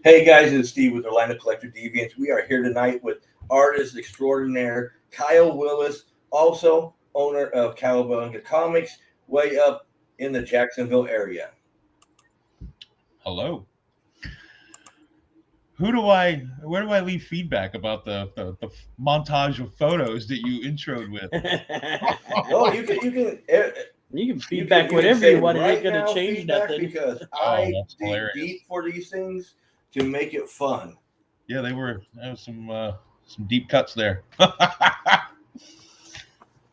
Hey guys, it's Steve with Orlando Collector Deviants. We are here tonight with artist extraordinaire Kyle Willis, also owner of Cowabunga Comics, way up in the Jacksonville area. Hello. Where do I leave feedback about the montage of photos that you introed with? No, you can You can you feedback can whatever say you want. It right ain't gonna now change feedback nothing. because Oh, I that's dig hilarious. deep for these things to make it fun. Yeah, there was some deep cuts there.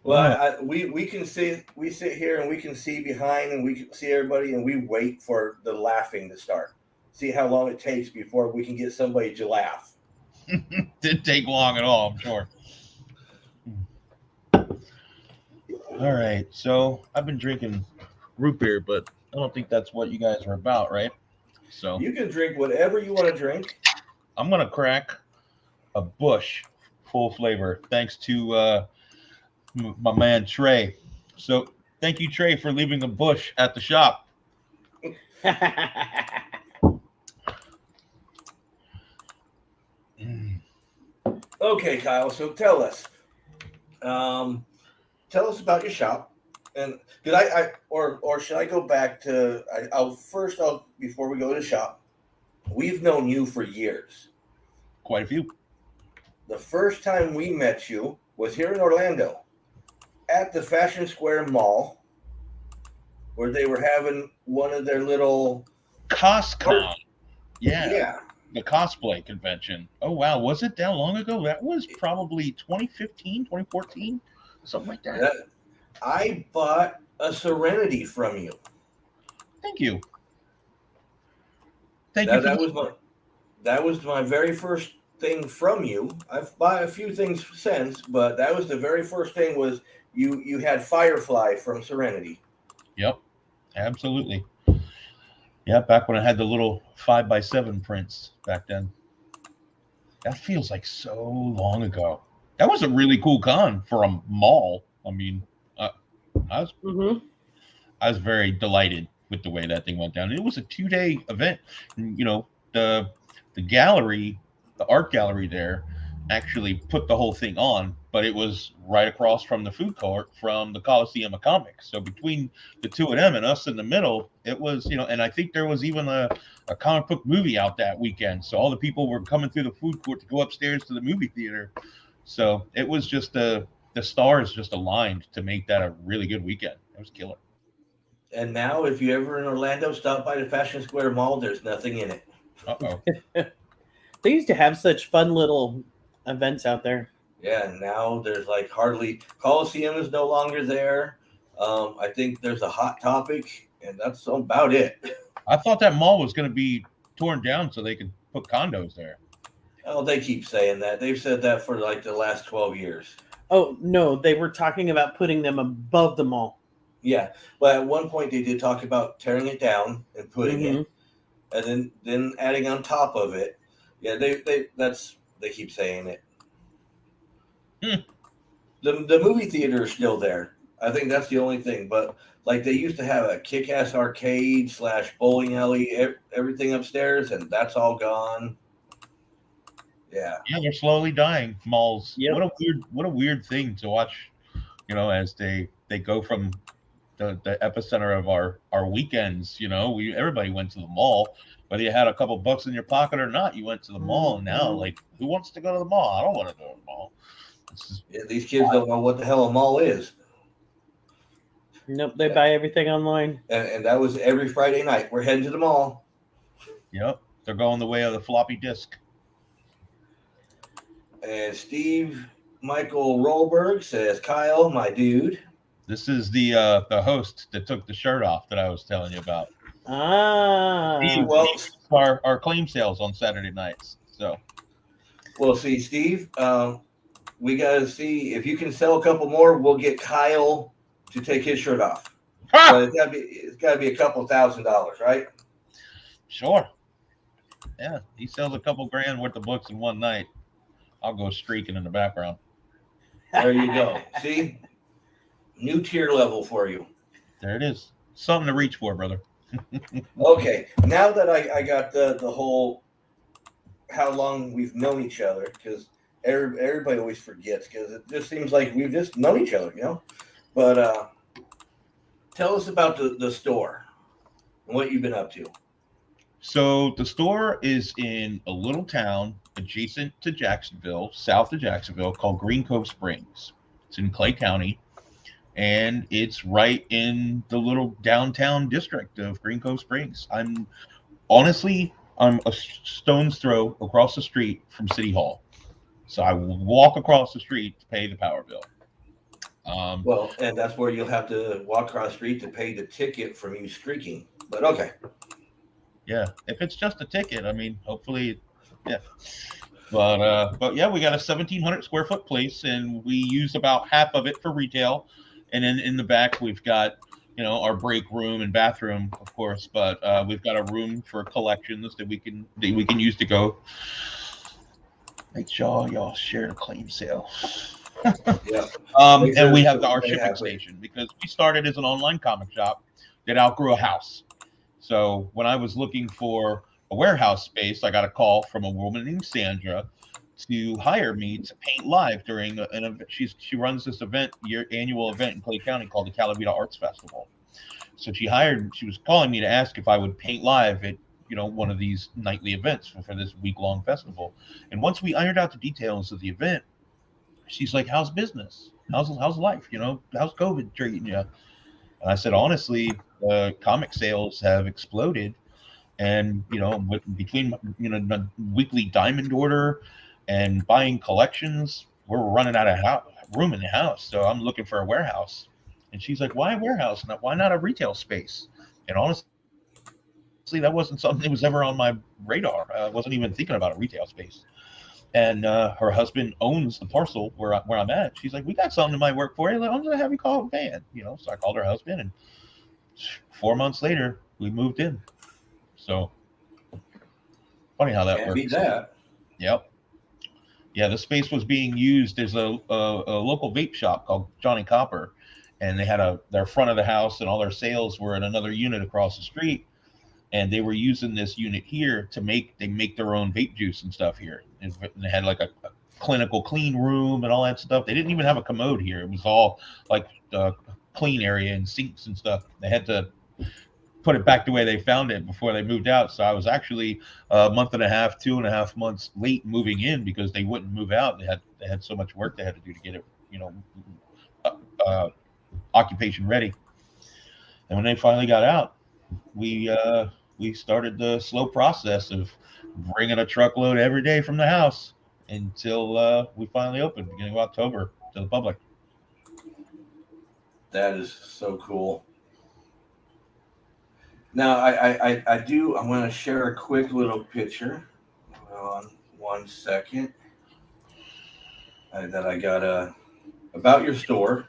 Well, we can see we sit here and we can see behind and we can see everybody and we wait for the laughing to start. See how long it takes before we can get somebody to laugh. Didn't take long at all, I'm sure. All right, so I've been drinking root beer, but I don't think that's what you guys are about, right? So You can drink whatever you want to drink. I'm gonna crack a Bush full flavor, thanks to my man Trey. So thank you, Trey, for leaving a Bush at the shop. Mm. Okay, Kyle. So tell us about your shop, and did or should I go back to? I'll before we go to the shop. We've known you for years. Quite a few. The first time we met you was here in Orlando at the Fashion Square Mall, where they were having one of their little CosCon. Yeah, yeah. the cosplay convention. Oh, wow. Was it that long ago? That was probably 2015, 2014, something like that. I bought a Serenity from you. Thank you. Thank you That, for that the was my that was my very first thing from you. I've bought a few things since, but that was the very first thing was you had Firefly from Serenity. Yep, absolutely. Yeah, back when I had the little 5x7 prints back then. That feels like so long ago. That was a really cool con for a mall. I mean, uh, I was hmm I was very delighted with the way that thing went down. It was a 2 day event. And, the gallery, the art gallery there, actually put the whole thing on, but it was right across from the food court from the Coliseum of Comics. So between the two of them and us in the middle, it was, and I think there was even a comic book movie out that weekend. So all the people were coming through the food court to go upstairs to the movie theater. So it was just the stars just aligned to make that a really good weekend. It was killer. And now, if you ever in Orlando, stop by the Fashion Square Mall. There's nothing in it. Uh-oh. They used to have such fun little events out there. Yeah, and now there's like hardly Coliseum is no longer there. I think there's a Hot Topic, and that's about it. I thought that mall was going to be torn down so they could put condos there. Oh, they keep saying that. They've said that for like the last 12 years. Oh no, they were talking about putting them above the mall. Yeah, but at one point they did talk about tearing it down and putting Mhm. it, and then adding on top of it. Yeah, they keep saying it. Hmm. The movie theater is still there. I think that's the only thing. But like they used to have a kick-ass arcade slash bowling alley, everything upstairs, and that's all gone. Yeah. Yeah, they're slowly dying. Malls. Yep. What a weird thing to watch. As they go from the epicenter of our weekends. Everybody went to the mall, whether you had a couple bucks in your pocket or not. You went to the mall. And now, like, who wants to go to the mall? I don't want to go to the mall. This is Yeah, these kids don't know what the hell a mall is, Nope, they buy everything online. and that was every Friday night. We're heading to the mall. Yep. They're going the way of the floppy disk. And Steve Michael Rollberg says, "Kyle, my dude." This is the host that took the shirt off that I was telling you about. Ah, Well, Our claim sales on Saturday nights. So Well, see, Steve, we got to see if you can sell a couple more. We'll get Kyle to take his shirt off. But it's got to be a couple $1,000s, right? sure. Yeah, he sells a couple grand worth of books in one night. I'll go streaking in the background. There you go. See, new tier level for you. There it is. Something to reach for, brother. Okay, now that I got the whole how long we've known each other, because everybody always forgets, because it just seems like we've just known each other, But tell us about the store and what you've been up to. So the store is in a little town adjacent to Jacksonville, south of Jacksonville, called Green Cove Springs. It's in Clay County, and it's right in the little downtown district of Green Cove Springs. I'm a stone's throw across the street from City Hall. So I walk across the street to pay the power bill. Well, and that's where you'll have to walk across the street to pay the ticket from you streaking. But okay. Yeah, if it's just a ticket, I mean, hopefully, yeah. But yeah, we got a 1,700 square foot place, and we use about half of it for retail, and then in the back we've got our break room and bathroom, of course, but we've got a room for collections that we can use to go. Make sure y'all share the claim sale. Yeah. And we have our shipping station, because we started as an online comic shop that outgrew a house. So when I was looking for a warehouse space, I got a call from a woman named Sandra to hire me to paint live during an event. She runs this annual event in Clay County called the Calavita Arts Festival. So she was calling me to ask if I would paint live at one of these nightly events for this week-long festival. And once we ironed out the details of the event, she's like, "How's business? How's life? How's COVID treating you?" And I said, honestly, comic sales have exploded, and between the weekly diamond order and buying collections, we're running out of room in the house. So I'm looking for a warehouse. And she's like, "Why a warehouse? Why not a retail space?" And honestly, that wasn't something that was ever on my radar. I wasn't even thinking about a retail space. And her husband owns the parcel where I'm at. She's like, "We got something that might work for you. I'm gonna have you call a van." So I called her husband, and 4 months later we moved in. So funny how that Can't works. beat that. Yep. Yeah, the space was being used as a local vape shop called Johnny Copper, and they had their front of the house, and all their sales were in another unit across the street. And they were using this unit here to make their own vape juice and stuff here. And they had like a clinical clean room and all that stuff. They didn't even have a commode here. It was all like a clean area and sinks and stuff. They had to put it back the way they found it before they moved out. So I was actually a month and a half, 2.5 months late moving in, because they wouldn't move out. They had so much work they had to do to get it, occupation ready. And when they finally got out, we started the slow process of bringing a truckload every day from the house until we finally opened beginning of October to the public. That is so cool. Now I want to share a quick little picture. Hold on 1 second. That I got about your store.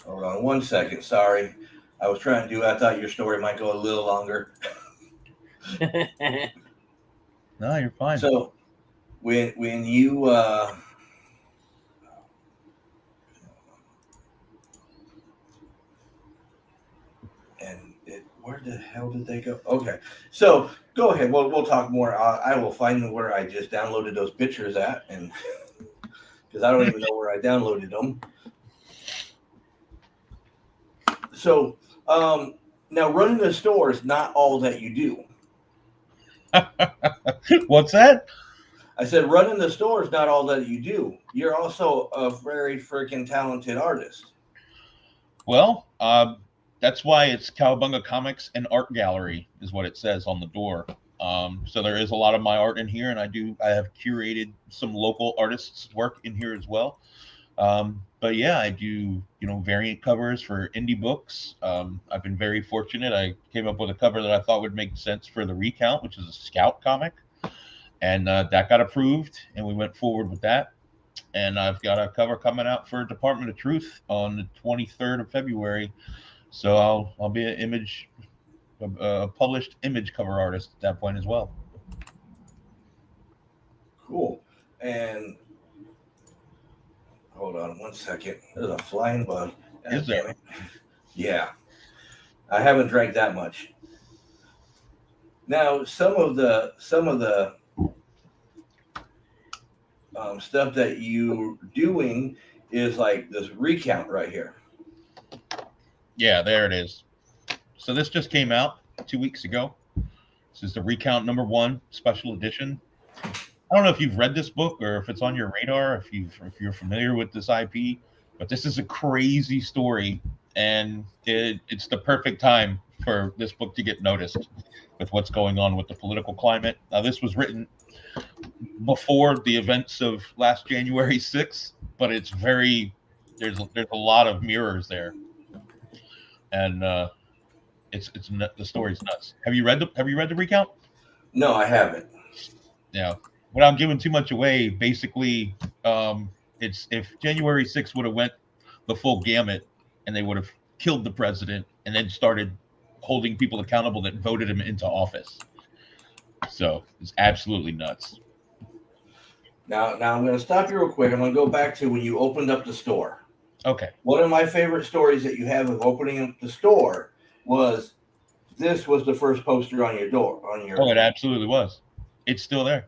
Hold on 1 second. Sorry. I was trying to do, I thought your story might go a little longer. No, you're fine. So when you where the hell did they go? Okay, so go ahead. We'll talk more. I will find where I just downloaded those pictures at, and because I don't even know where I downloaded them. So now running the store is not all that you do. What's that? I said running the store is not all that you do. You're also a very freaking talented artist. Well, that's why it's Cowabunga Comics and Art Gallery is what it says on the door. So there is a lot of my art in here, and I have curated some local artists' work in here as well. But yeah, I do, variant covers for indie books. I've been very fortunate. I came up with a cover that I thought would make sense for the Recount, which is a Scout comic. And that got approved, and we went forward with that. And I've got a cover coming out for Department of Truth on the 23rd of February. So I'll be a published image cover artist at that point as well. Cool. And hold on 1 second. There's a flying bug. Is there? Yeah. I haven't drank that much. Now, some of the stuff that you doing is like this recount right here. Yeah, there it is. So this just came out 2 weeks ago. This is the recount #1 special edition. I don't know if you've read this book or if it's on your radar, if you're familiar with this IP, but this is a crazy story, and it's the perfect time for this book to get noticed with what's going on with the political climate. Now, this was written before the events of last January 6th, but it's very there's a lot of mirrors there, and the story's nuts. Have you read the recount? No, I haven't. Yeah. Without giving too much away, basically, it's if January 6th would have went the full gamut and they would have killed the president and then started holding people accountable that voted him into office. So it's absolutely nuts. Now I'm going to stop you real quick. I'm going to go back to when you opened up the store. Okay. One of my favorite stories that you have of opening up the store was this was the first poster on your door. Oh, it absolutely was. It's still there.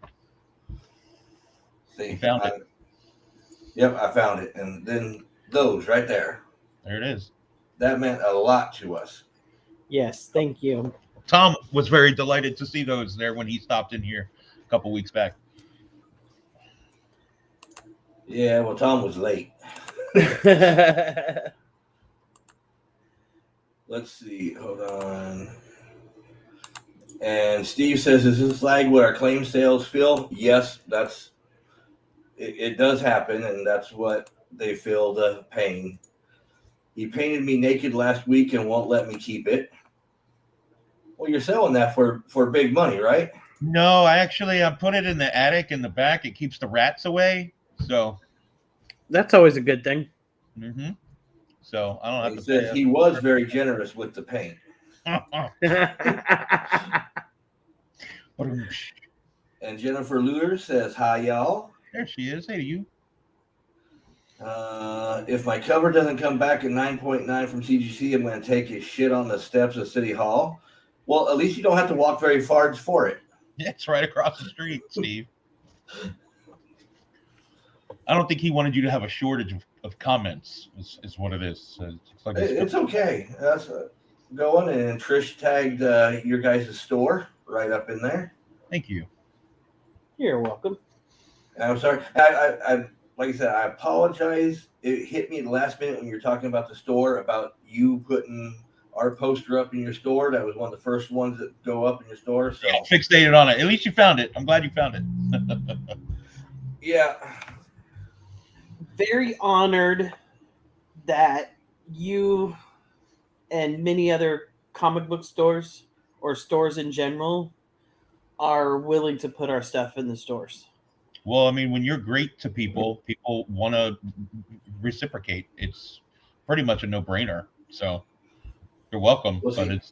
See, you found it. Yep, I found it. And then those right there. There it is. That meant a lot to us. Yes, thank you. Tom was very delighted to see those there when he stopped in here a couple weeks back. Yeah, well, Tom was late. Let's see. Hold on. And Steve says, is this flag what our claim sales feel? Yes, it does happen, and that's what they feel the pain. He painted me naked last week and won't let me keep it. Well, you're selling that for big money, right? No, I put it in the attic in the back. It keeps the rats away. So that's always a good thing. Mm-hmm. So I don't have he to says he was very generous with the paint. And Jennifer Luder says, hi, y'all. There she is. Hey to you. If my cover doesn't come back at 9.9 from CGC, I'm going to take his shit on the steps of City Hall. Well, at least you don't have to walk very far for it. Yeah, it's right across the street, Steve. I don't think he wanted you to have a shortage of comments, is what it is. It's okay. That's going, and Trish tagged your guys' store right up in there. Thank you. You're welcome. And I'm sorry. I like I said, I apologize. It hit me at the last minute when you were talking about the store, about you putting our poster up in your store. That was one of the first ones that go up in your store. So yeah, fixated on it. At least you found it. I'm glad you found it. Yeah. Very honored that you and many other comic book stores or stores in general are willing to put our stuff in the stores. Well, I mean, when you're great to people want to reciprocate. It's pretty much a no-brainer. So you're welcome. Well, but it's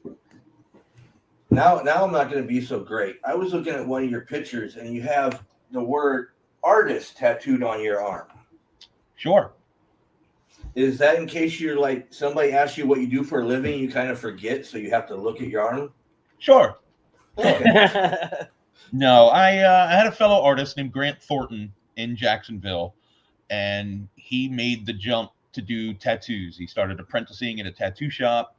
now I'm not going to be so great. I was looking at one of your pictures, and you have the word artist tattooed on your arm. Sure. Is that in case you're like somebody asks you what you do for a living, you kind of forget, so you have to look at your arm? Sure. Okay. No, I had a fellow artist named Grant Thornton in Jacksonville, and he made the jump to do tattoos. He started apprenticing in a tattoo shop,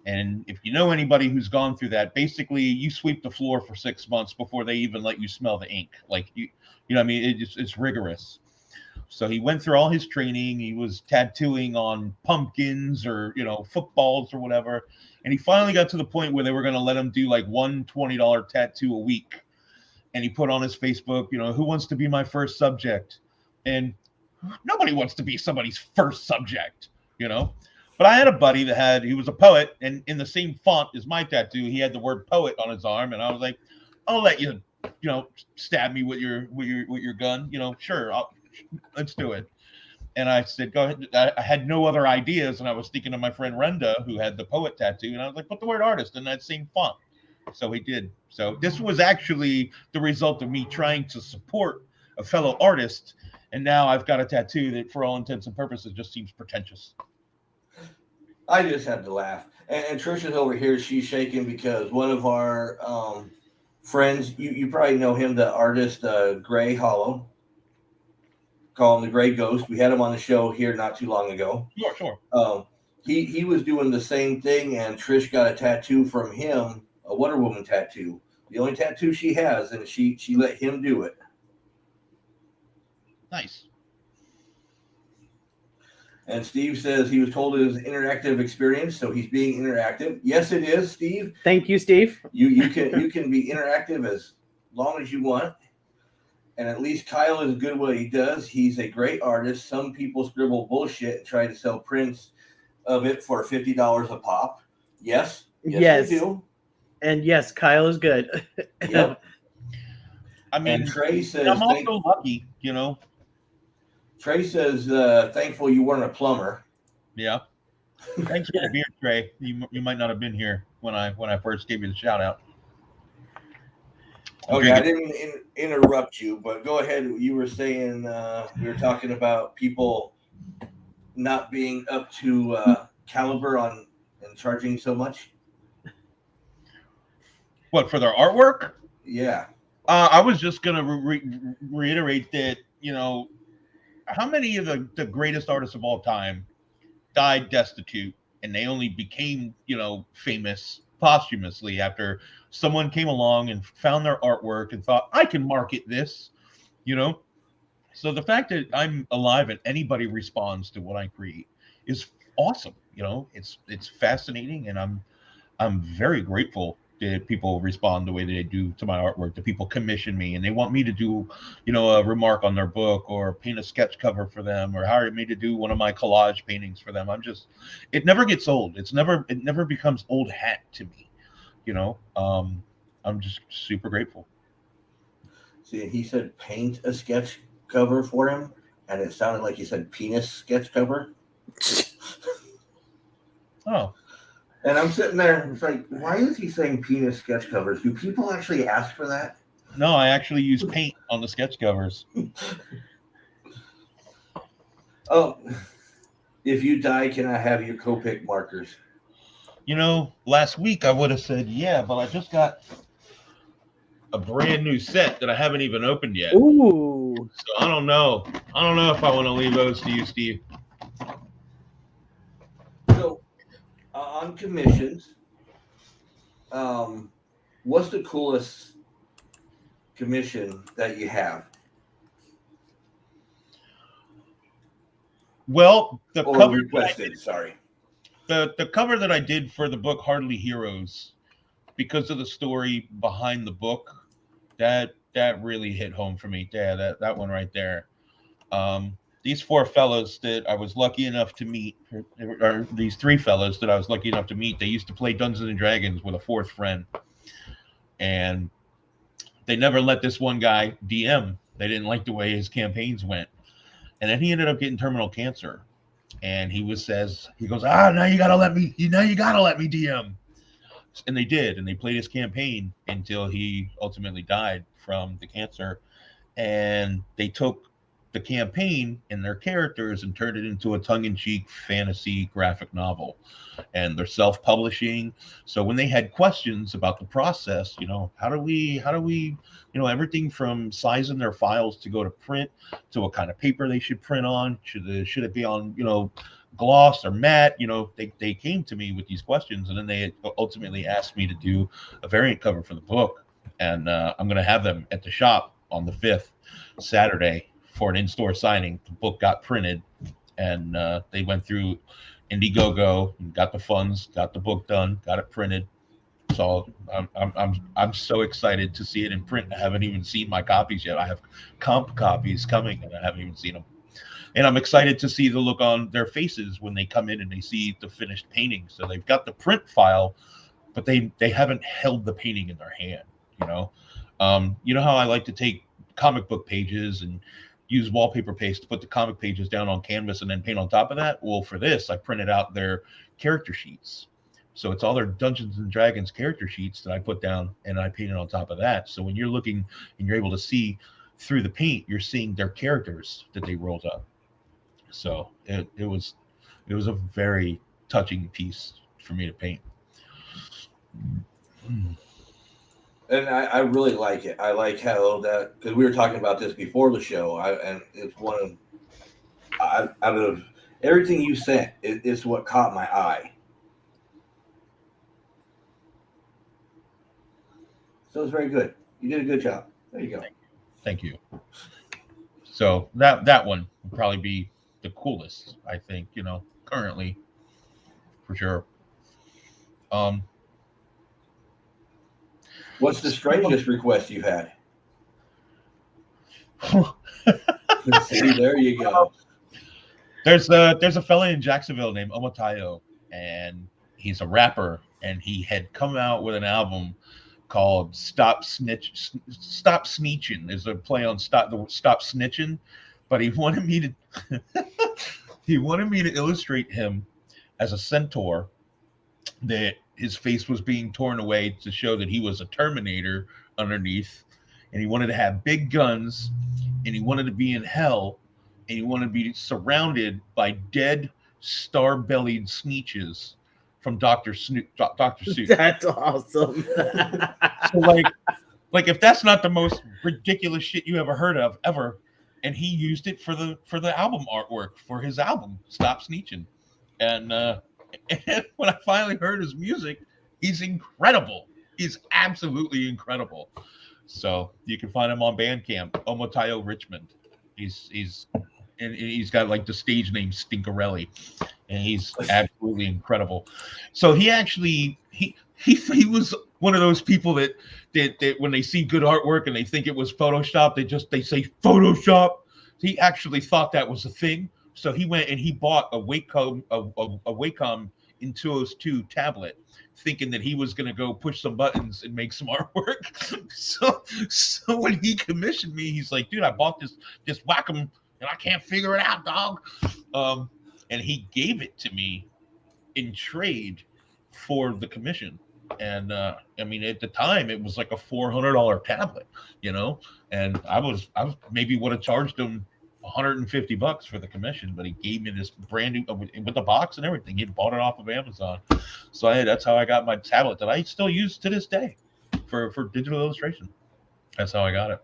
and if you know anybody who's gone through that, basically you sweep the floor for 6 months before they even let you smell the ink. Like you know, what I mean, it's rigorous. So he went through all his training. He was tattooing on pumpkins or, footballs or whatever. And he finally got to the point where they were going to let him do like one $20 tattoo a week. And he put on his Facebook, who wants to be my first subject? And nobody wants to be somebody's first subject, But I had a buddy he was a poet, and in the same font as my tattoo, he had the word poet on his arm. And I was like, I'll let you, stab me with your gun. Sure. Let's do it. And I said, go ahead. I had no other ideas. And I was thinking of my friend Renda, who had the poet tattoo. And I was like, put the word artist in that same font. So he did. So this was actually the result of me trying to support a fellow artist. And now I've got a tattoo that, for all intents and purposes, just seems pretentious. I just had to laugh. And Trisha's over here. She's shaking because one of our friends. You probably know him, the artist Gray Hollow. Call him the Gray Ghost. We had him on the show here not too long ago. Sure. He was doing the same thing, and Trish got a tattoo from him, a Wonder Woman tattoo. The only tattoo she has, and she let him do it. Nice. And Steve says he was told it was an interactive experience, so he's being interactive. Yes, it is, Steve. Thank you, Steve. You can be interactive as long as you want. And at least Kyle is good at what he does. He's a great artist. Some people scribble bullshit and try to sell prints of it for $50 a pop. Yes. Yes. They do. And yes, Kyle is good. Yep. I mean, And Trey says, I'm also lucky, you know. Trey says, thankful you weren't a plumber. Yeah. Thanks for the beer, Trey. You might not have been here when I first gave you the shout out. Okay, I didn't interrupt you, but go ahead. You were saying we were talking about people not being up to caliber on and charging so much. What, for their artwork? Yeah. I was just gonna reiterate that, you know, how many of the greatest artists of all time died destitute, and they only became, you know, famous posthumously after someone came along and found their artwork and thought, I can market this, you know? So the fact that I'm alive and anybody responds to what I create is awesome. You know, it's fascinating, and I'm very grateful that people respond the way they do to my artwork, that people commission me and they want me to do, you know, a remark on their book or paint a sketch cover for them or hire me to do one of my collage paintings for them. It never gets old. It never becomes old hat to me, you know. I'm just super grateful. See, he said paint a sketch cover for him, and it sounded like he said penis sketch cover. Oh. And I'm sitting there, it's like, why is he saying penis sketch covers? Do people actually ask for that? No, I actually use paint on the sketch covers. Oh, if you die, can I have your Copic markers? You know, last week I would have said yeah, but I just got a brand new set that I haven't even opened yet. Ooh. So I don't know. I don't know if I want to leave those to you, Steve. So, on commissions, what's the coolest commission that you have? Well, the Or cover requested, sorry. The cover that I did for the book Hardly Heroes, because of the story behind the book, that really hit home for me. Yeah, that one right there. These four fellows that I was lucky enough to meet, or these three fellows that I was lucky enough to meet, they used to play Dungeons and Dragons with a fourth friend, and they never let this one guy DM. They didn't like the way his campaigns went, and then he ended up getting terminal cancer. And he goes, now you gotta let me DM. And they did, and they played his campaign until he ultimately died from the cancer. And they took the campaign and their characters and turned it into a tongue-in-cheek fantasy graphic novel. And they're self-publishing. So when they had questions about the process, you know, how do we, you know, everything from sizing their files to go to print, to what kind of paper they should print on, should it be on, you know, gloss or matte, you know, they came to me with these questions, and then they ultimately asked me to do a variant cover for the book. And I'm going to have them at the shop on the 5th, Saturday, for an in-store signing. The book got printed, and they went through Indiegogo and got the funds, got the book done, got it printed. So I'm so excited to see it in print. I haven't even seen my copies yet. I have comp copies coming, and I haven't even seen them. And I'm excited to see the look on their faces when they come in and they see the finished painting. So they've got the print file, but they haven't held the painting in their hand. You know how I like to take comic book pages and use wallpaper paste to put the comic pages down on canvas and then paint on top of that? Well, for this, I printed out their character sheets. So it's all their Dungeons and Dragons character sheets that I put down, and I painted on top of that. So when you're looking and you're able to see through the paint, you're seeing their characters that they rolled up. So it was a very touching piece for me to paint. And I really like it. I like how that, because we were talking about this before the show, and it's one of out of everything you sent, it's what caught my eye. So it's very good. You did a good job. There you go. Thank you. So that one would probably be the coolest, I think, currently, for sure. What's the strangest request you had? See, there you go. There's a fella in Jacksonville named Omotayo, and he's a rapper, and he had come out with an album called Stop Sneetching. There's a play on Stop Snitching, but he wanted me to illustrate him as a centaur, that his face was being torn away to show that he was a Terminator underneath, and he wanted to have big guns, and he wanted to be in hell, and he wanted to be surrounded by dead, star-bellied Sneetches from Dr. Seuss. That's awesome. So like if that's not the most ridiculous shit you ever heard of ever, and he used it for the album artwork for his album Stop Sneetching, and when I finally heard his music, he's incredible. He's absolutely incredible. So you can find him on Bandcamp, Omotayo Richmond. He's got like the stage name Stinkerelli, and he's absolutely incredible. So he actually he was one of those people that when they see good artwork and they think it was Photoshop, they say Photoshop. He actually thought that was a thing. So he went and he bought a Wacom Intuos 2 tablet, thinking that he was going to go push some buttons and make some artwork. So when he commissioned me, he's like, "Dude, I bought this Wacom and I can't figure it out, dog." And he gave it to me in trade for the commission. And I mean, at the time, it was like a $400 tablet, and I was maybe would have charged him $150 for the commission, but he gave me this brand new with the box and everything. He bought it off of Amazon. So that's how I got my tablet that I still use to this day for digital illustration. That's how I got it.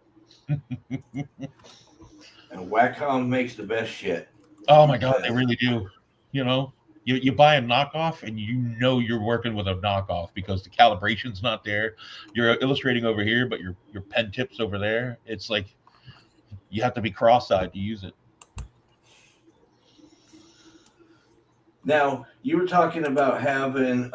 And Wacom makes the best shit. Oh my God, they really do. You buy a knockoff and you're working with a knockoff because the calibration's not there. You're illustrating over here, but your pen tip's over there. It's like you have to be cross-eyed to use it. Now, you were talking about having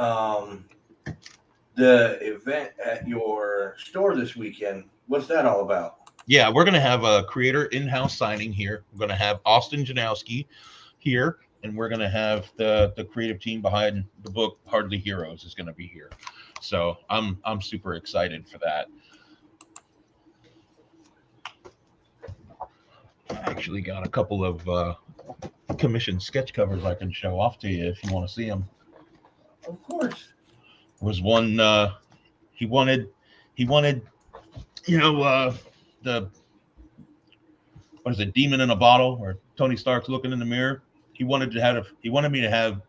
the event at your store this weekend. What's that all about? Yeah, we're going to have a creator in-house signing here. We're going to have Austin Janowski here, and we're going to have the creative team behind the book Hardly Heroes is going to be here. So I'm super excited for that. I actually got a couple of commissioned sketch covers I can show off to you if you want to see them. Of course. There was one he wanted the what is it, Demon in a Bottle, where Tony Stark's looking in the mirror. He wanted me to have.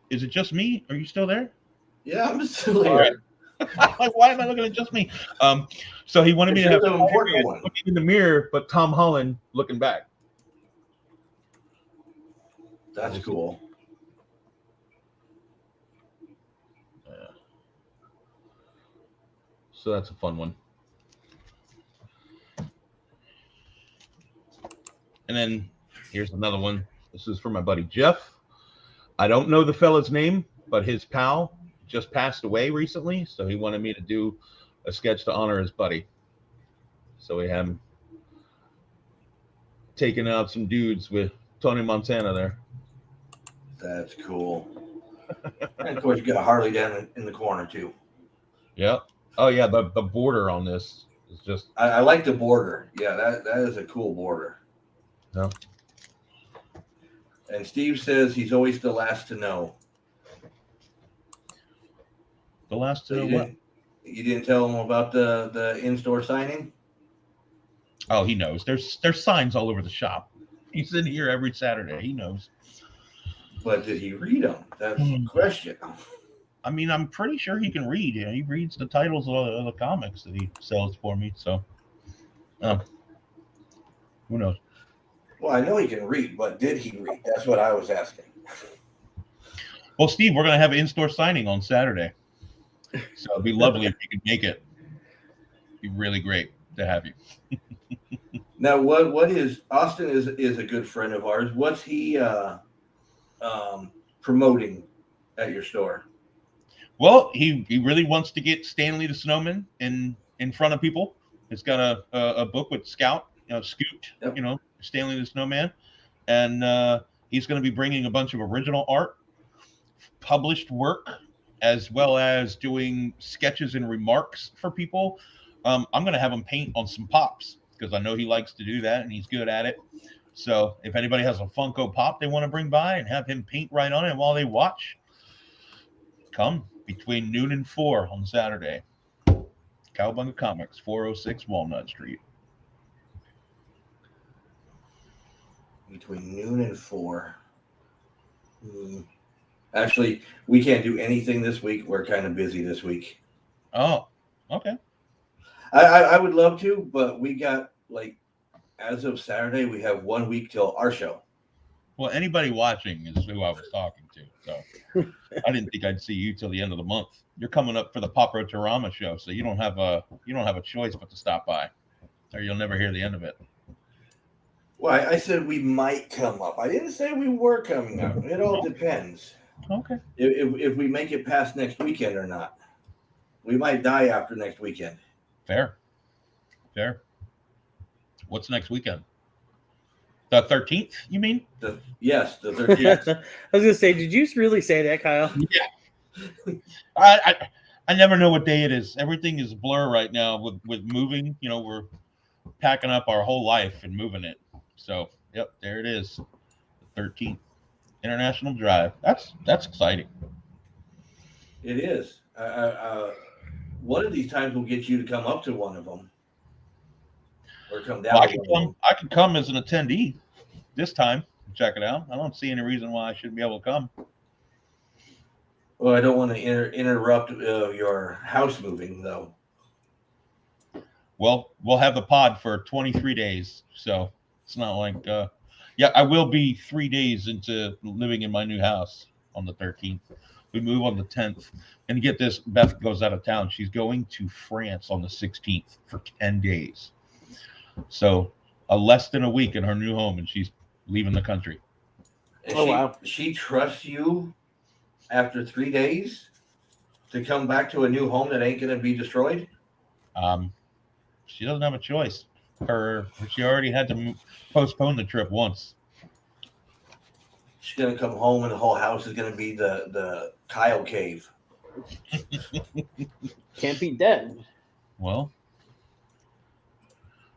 Is it just me? Are you still there? Yeah, I'm still here. Right. Like, why am I looking at just me? So he wanted me to have looking in the mirror, but Tom Holland looking back. That's cool. Yeah. So that's a fun one. And then here's another one. This is for my buddy Jeff. I don't know the fella's name, but his pal just passed away recently, so he wanted me to do a sketch to honor his buddy. So we have him taking out some dudes with Tony Montana there. That's cool. And of course, you got Harley down in the corner too. Yeah. Oh yeah, the border on this is just. I like the border. Yeah, that is a cool border. Yeah. And Steve says he's always the last to know. The last to know what? You didn't tell him about the in-store signing? Oh, he knows. There's signs all over the shop. He's in here every Saturday. He knows. But did he read them? That's the question. I mean, I'm pretty sure he can read. He reads the titles of the comics that he sells for me. So, um, who knows? Well, I know he can read, but did he read? That's what I was asking. Well, Steve, we're gonna have an in-store signing on Saturday, so it'd be lovely if you could make it. It'd be really great to have you. Now, what is Austin is a good friend of ours. What's he promoting at your store? Well, he really wants to get Stanley the Snowman in front of people. It's got a book with Scoot, Yep. Stanley the Snowman, and he's going to be bringing a bunch of original art, published work, as well as doing sketches and remarks for people. I'm going to have him paint on some pops because I know he likes to do that and he's good at it. So if anybody has a Funko Pop they want to bring by and have him paint right on it while they watch, come between noon and 4 on Saturday. Cowabunga Comics, 406 Walnut Street. Between noon and 4. Actually, we can't do anything this week. We're kind of busy this week. Oh, okay. I would love to, but we got, as of Saturday, we have 1 week till our show. Well, anybody watching is who I was talking to. So I didn't think I'd see you till the end of the month. You're coming up for the Pop Retrorama show, so you don't have a choice but to stop by, or you'll never hear the end of it. Well, I said we might come up. I didn't say we were coming up. It all depends. Okay. If we make it past next weekend or not. We might die after next weekend. Fair. What's next weekend? The 13th, you mean? Yes, the 13th. I was gonna say, did you really say that, Kyle? Yeah. I never know what day it is. Everything is a blur right now with moving. We're packing up our whole life and moving it. So, yep, there it is. The 13th International Drive. That's exciting. It is. One of these times we'll get you to come up to one of them. Or come down. Well, I can come as an attendee this time and check it out. I don't see any reason why I shouldn't be able to come. Well, I don't want to interrupt your house moving, though. Well, we'll have the pod for 23 days, so it's not like I will be 3 days into living in my new house on the 13th. We move on the 10th, and get this, Beth goes out of town. She's going to France on the 16th for 10 days. So less than a week in her new home, and she's leaving the country. Wow. She trusts you after 3 days to come back to a new home that ain't going to be destroyed? She doesn't have a choice. She already had to postpone the trip once. She's going to come home and the whole house is going to be the Kyle cave. Can't beat that. Well,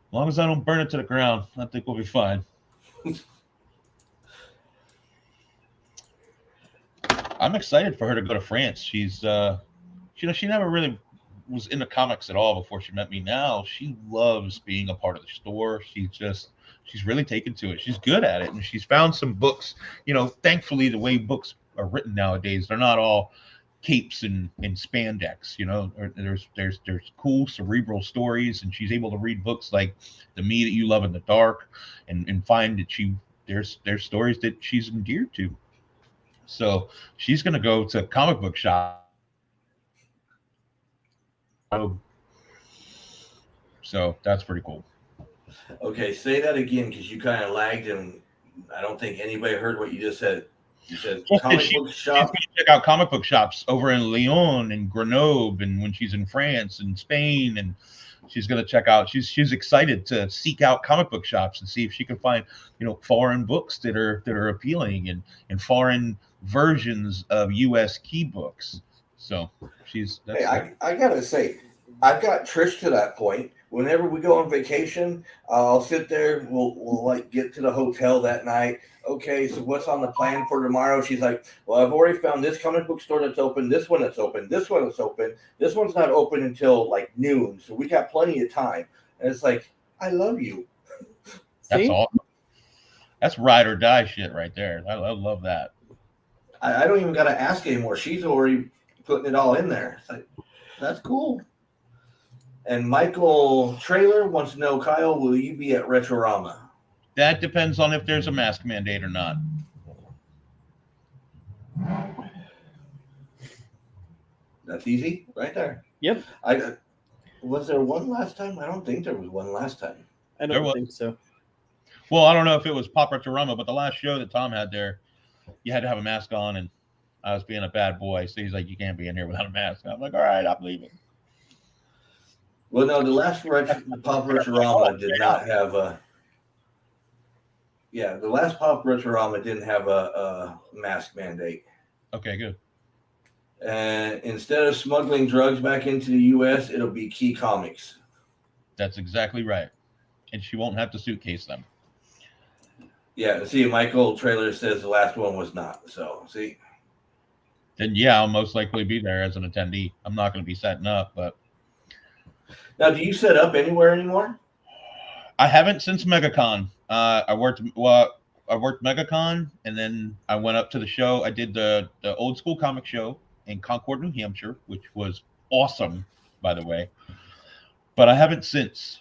as long as I don't burn it to the ground, I think we'll be fine. I'm excited for her to go to France. She's, she never really was into comics at all before she met me. Now she loves being a part of the store. She's really taken to it. She's good at it, and she's found some books. Thankfully, the way books are written nowadays, they're not all capes and spandex. There's cool cerebral stories, and she's able to read books like The Me That You Love in the Dark, and find that there's stories that she's endeared to. So she's going to go to a comic book shop. So that's pretty cool. Okay, say that again because you kind of lagged and I don't think anybody heard what you just said. You said comic book shop. She's going to check out comic book shops over in Lyon and Grenoble, and when she's in France and Spain, and she's going to check out. She's excited to seek out comic book shops and see if she can find foreign books that are appealing and foreign versions of U.S. key books. So I gotta say, I've got Trish to that point. Whenever we go on vacation, I'll sit there. We'll get to the hotel that night. Okay, so what's on the plan for tomorrow? She's like, well, I've already found this comic book store that's open. This one that's open. This one that's open. This one's not open until noon. So we got plenty of time. And it's like, I love you. That's awesome. That's ride or die shit right there. I love that. I don't even got to ask anymore. She's already putting it all in there. It's like, that's cool. And Michael Trailer wants to know, Kyle, will you be at Retrorama? That depends on if there's a mask mandate or not. That's easy, right there. Yep. Was there one last time? I don't think there was one last time. I don't think so. Well, I don't know if it was Pop Retrorama, but the last show that Tom had there, you had to have a mask on, and I was being a bad boy, so he's like, "You can't be in here without a mask." I'm like, "All right, I'm leaving." Well, no, the last Pop Retrorama did not have a. Yeah, the last Pop Retrorama didn't have a mask mandate. Okay, good. And instead of smuggling drugs back into the U.S., it'll be Key Comics. That's exactly right. And she won't have to suitcase them. Yeah, see, Michael Trailer says the last one was not. So, see. Then, yeah, I'll most likely be there as an attendee. I'm not going to be setting up, but. Now, do you set up anywhere anymore? I haven't since MegaCon. I worked MegaCon, and then I went up to the show. I did the old school comic show in Concord, New Hampshire, which was awesome, by the way. But I haven't since.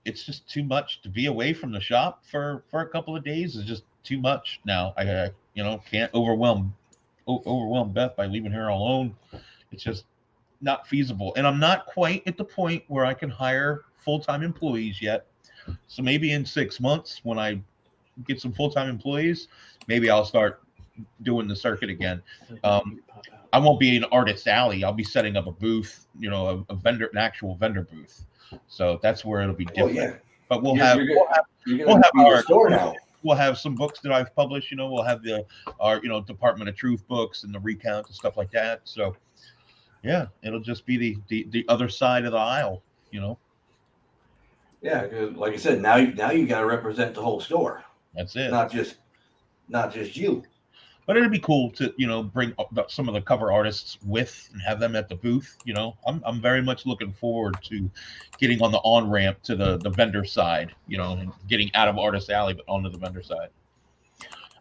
It's just too much to be away from the shop for a couple of days. It's just too much now. I can't overwhelm Beth by leaving her alone. It's just not feasible. And I'm not quite at the point where I can hire full-time employees yet. So maybe in 6 months, when I get some full-time employees, maybe I'll start doing the circuit again. I won't be in Artist Alley. I'll be setting up a booth, an actual vendor booth. So that's where it'll be different. Yeah. But we'll have our store now. We'll have some books that I've published. We'll have our Department of Truth books and the recount and stuff like that. So yeah, it'll just be the other side of the aisle. Yeah, like I said, now you got to represent the whole store. That's it. Not just you. But it'd be cool to bring some of the cover artists with and have them at the booth. I'm very much looking forward to getting on the on ramp to the vendor side. And getting out of Artist Alley but onto the vendor side.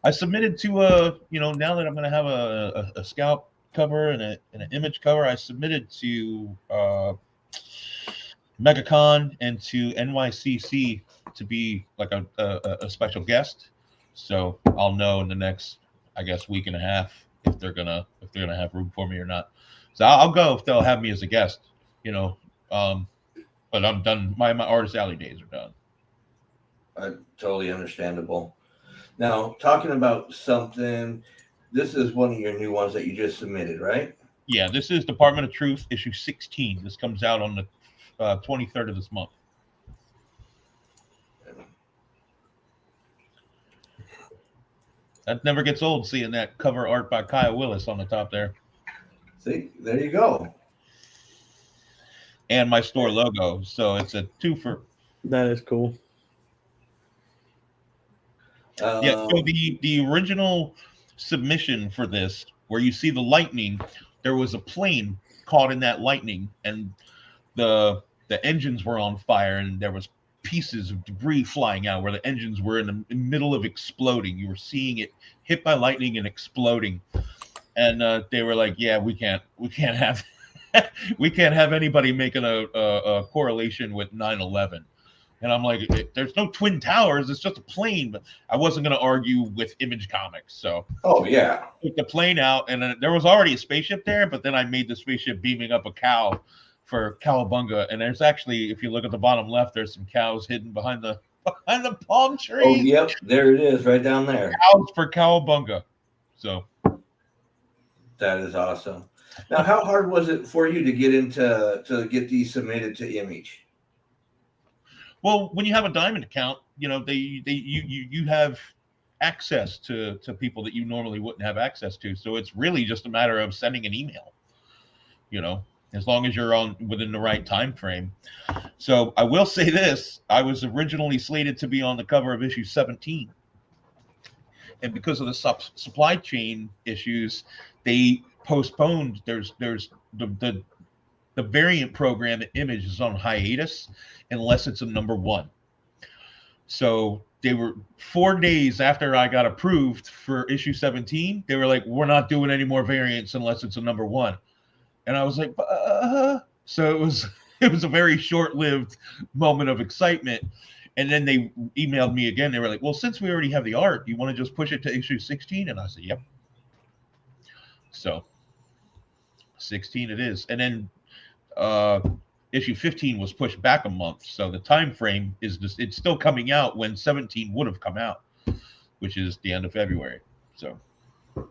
I submitted to now that I'm going to have a scout cover and an image cover, I submitted to MegaCon and to NYCC to be like a special guest. So I'll know in the next, I guess, week and a half if they're gonna have room for me or not. So I'll go if they'll have me as a guest. But I'm done. My Artist Alley days are done. Totally understandable. Now, talking about something, this is one of your new ones that you just submitted, right? Yeah, this is Department of Truth, issue 16. This comes out on the 23rd of this month. That never gets old, seeing that cover art by Kyle Willis on the top there. See, there you go. And my store logo. So it's a twofer. That is cool. Yeah, so the original submission for this, where you see the lightning, there was a plane caught in that lightning, and the engines were on fire, and there was pieces of debris flying out where the engines were in the middle of exploding. You were seeing it hit by lightning and exploding, and they were like, "Yeah, we can't have we can't have anybody making a correlation with 9/11." And I'm like, "There's no twin towers; it's just a plane." But I wasn't going to argue with Image Comics, so yeah, took the plane out, and then there was already a spaceship there. But then I made the spaceship beaming up a cow for cowabunga, and there's actually, if you look at the bottom left, there's some cows hidden behind the palm tree. Oh, yep, there it is, right down there. Cows for cowabunga. So that is awesome. Now, how hard was it for you to get these submitted to Image? Well, when you have a Diamond account, you have access to people that you normally wouldn't have access to. So it's really just a matter of sending an email. As long as you're within the right time frame. So I will say this: I was originally slated to be on the cover of issue 17, and because of the supply chain issues, they postponed. There's the variant program at Image is on hiatus unless it's a number one. So they were 4 days after I got approved for issue 17. They were like, "We're not doing any more variants unless it's a number 1." And I was like, so it was a very short-lived moment of excitement. And then they emailed me again. They were like, "Well, since we already have the art, do you want to just push it to issue 16?" And I said, "Yep." So 16 it is. And then issue 15 was pushed back a month. So the time frame is just, it's still coming out when 17 would have come out, which is the end of February. So it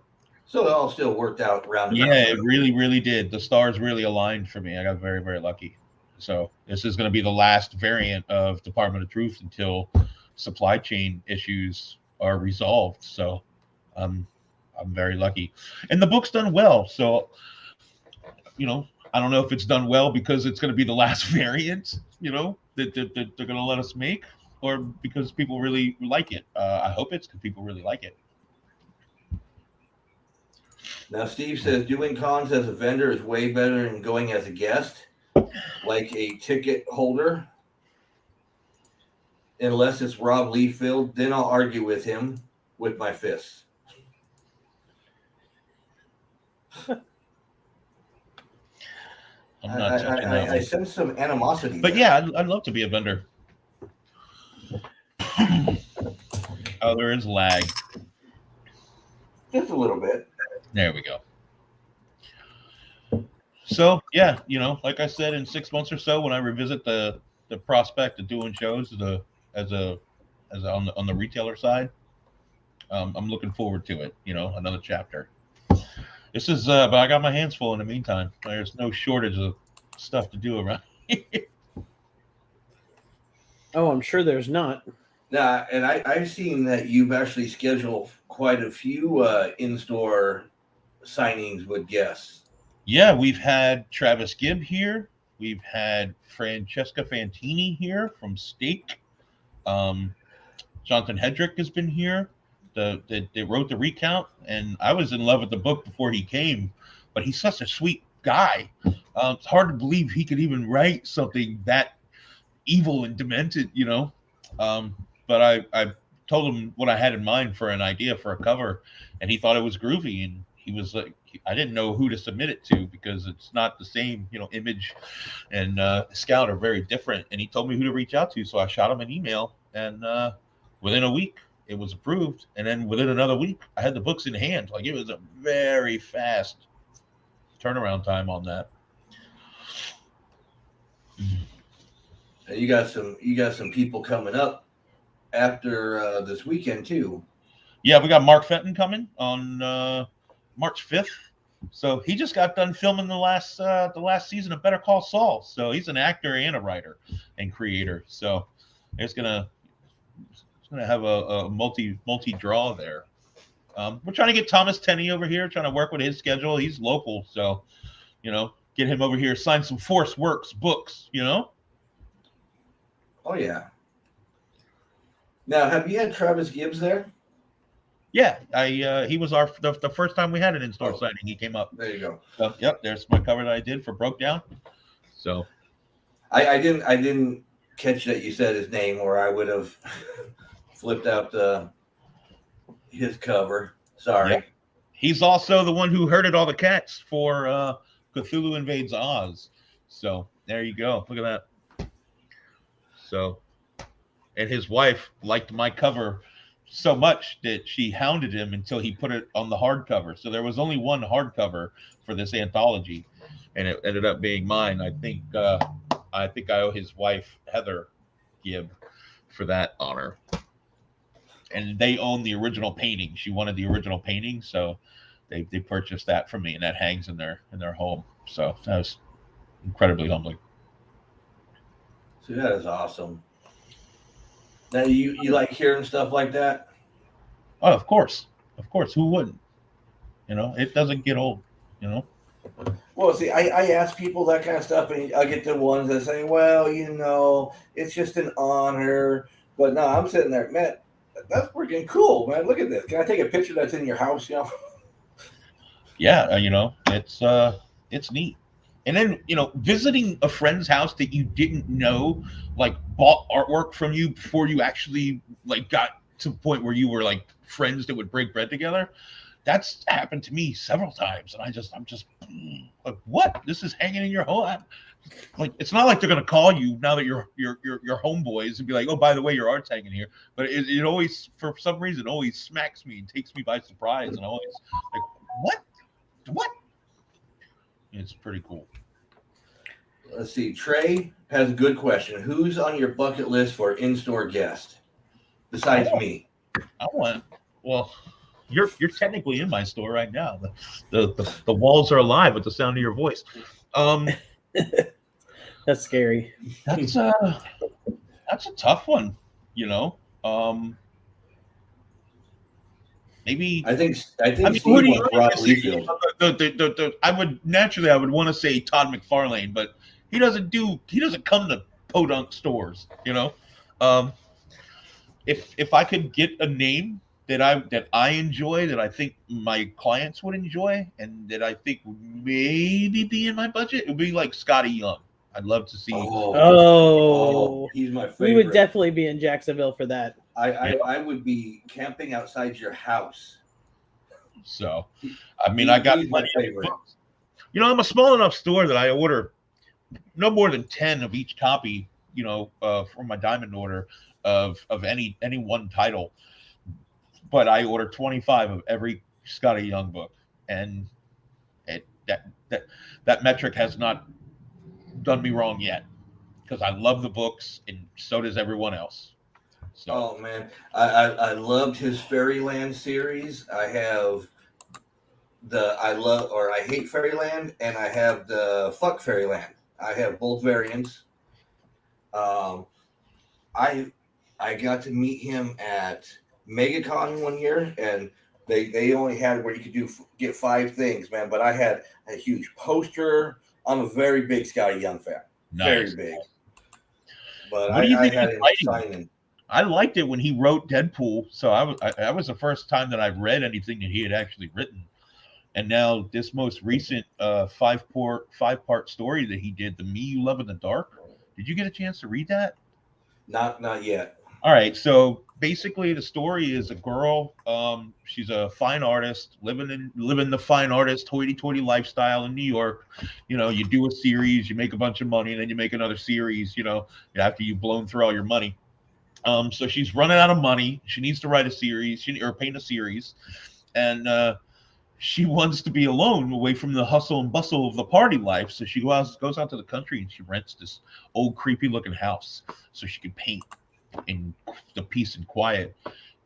all still worked out round. Yeah, it really, really did. The stars really aligned for me. I got very, very lucky. So this is going to be the last variant of Department of Truth until supply chain issues are resolved. So I'm very lucky. And the book's done well. So, I don't know if it's done well because it's going to be the last variant, that they're going to let us make, or because people really like it. I hope it's because people really like it. Now, Steve says doing cons as a vendor is way better than going as a guest, like a ticket holder. Unless it's Rob Liefeld, then I'll argue with him with my fists. I'm not touching that I one. sense some animosity. But there. yeah, I'd love to be a vendor. Oh, there is lag. Just a little bit. There we go. So yeah, like I said, in 6 months or so, when I revisit the prospect of doing shows as on the retailer side, I'm looking forward to it. Another chapter. This is, but I got my hands full in the meantime. There's no shortage of stuff to do around here. Oh, I'm sure there's not. Now, and I've seen that you've actually scheduled quite a few in-store signings with guests. Yeah, we've had Travis Gibb here. We've had Francesca Fantini here from Stake. Jonathan Hedrick has been here. They wrote the recount, and I was in love with the book before he came, but he's such a sweet guy. It's hard to believe he could even write something that evil and demented, but I told him what I had in mind for an idea for a cover, and he thought it was groovy, and he was like, I didn't know who to submit it to because it's not the same, Image and Scout are very different, and he told me who to reach out to, so I shot him an email, and within a week it was approved, and then within another week I had the books in hand. Like, it was a very fast turnaround time on that. And you got some people coming up after this weekend too. Yeah, we got Mark Fenton coming on March 5th. So he just got done filming the last season of Better Call Saul. So he's an actor and a writer and creator. So it's gonna have a multi draw there. We're trying to get Thomas Tenney over here, trying to work with his schedule. He's local, so get him over here, sign some Force Works books. Oh yeah. Now, have you had Travis Gibbs there? Yeah, he was the first time we had an in-store signing. He came up. There you go. So, yep, there's my cover that I did for Broke Down. So I didn't catch that you said his name, or I would have flipped out his cover. Sorry. Yep. He's also the one who herded all the cats for Cthulhu Invades Oz. So there you go. Look at that. So, and his wife liked my cover so much that she hounded him until he put it on the hardcover. So there was only one hardcover for this anthology, and it ended up being mine. I think I owe his wife Heather Gibb for that honor. And they own the original painting. She wanted the original painting, so they purchased that from me, and that hangs in their home. So that was incredibly humbling. So that is awesome. Now you like hearing stuff like that? Oh, of course. Who wouldn't? It doesn't get old. Well, see, I ask people that kind of stuff, and I get the ones that say, "Well, it's just an honor." But no, I'm sitting there, man. That's freaking cool, man. Look at this. Can I take a picture that's in your house? Yeah, it's neat. And then, visiting a friend's house that you didn't know, like, bought artwork from you before you actually, like, got to the point where you were, like, friends that would break bread together. That's happened to me several times. And I'm just like, what? This is hanging in your home? Like, it's not like they're going to call you now that you're homeboys and be like, oh, by the way, your art's hanging here. But it always, for some reason, always smacks me and takes me by surprise. And I always, like, what? It's pretty cool. Let's see. Trey has a good question. Who's on your bucket list for in-store guest besides me? Well, you're technically in my store right now. The walls are alive with the sound of your voice. That's scary. That's a tough one, maybe. I think I mean, Steve wants Rob Liefeld. I would want to say Todd McFarlane, but he doesn't come to podunk stores, If I could get a name that I enjoy, that I think my clients would enjoy, and that I think would maybe be in my budget, it would be like Scotty Young. I'd love to see. Oh, he's my favorite. We would definitely be in Jacksonville for that. I would be camping outside your house. So, I mean, I got plenty of books. I'm a small enough store that I order no more than 10 of each copy, from my diamond order of any one title. But I order 25 of every Scotty Young book, and that metric has not done me wrong yet, because I love the books, and so does everyone else. So. Oh man, I loved his Fairyland series. I have I hate Fairyland, and I have the Fuck Fairyland. I have both variants. I got to meet him at MegaCon one year, and they only had where you could get 5 things, man. But I had a huge poster. I'm a very big Scotty Young fan. Nice. Very big. But what do you think had him signing. I liked it when he wrote Deadpool. So that was the first time that I've read anything that he had actually written. And now this most recent 5-part story that he did, The Me You Love in the Dark. Did you get a chance to read that? Not yet. All right. So basically the story is a girl. She's a fine artist living the fine artist hoity-toity lifestyle in New York. You do a series, you make a bunch of money, and then you make another series, after you've blown through all your money. So she's running out of money. She needs to write a series or paint a series. And she wants to be alone, away from the hustle and bustle of the party life. So she goes out to the country, and she rents this old creepy looking house so she can paint in the peace and quiet.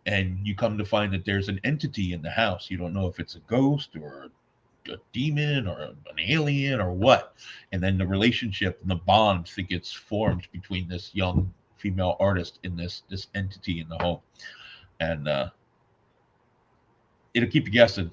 And you come to find that there's an entity in the house. You don't know if it's a ghost or a demon or an alien or what. And then the relationship and the bond that gets formed between this young female artist and this entity in the home. And it'll keep you guessing,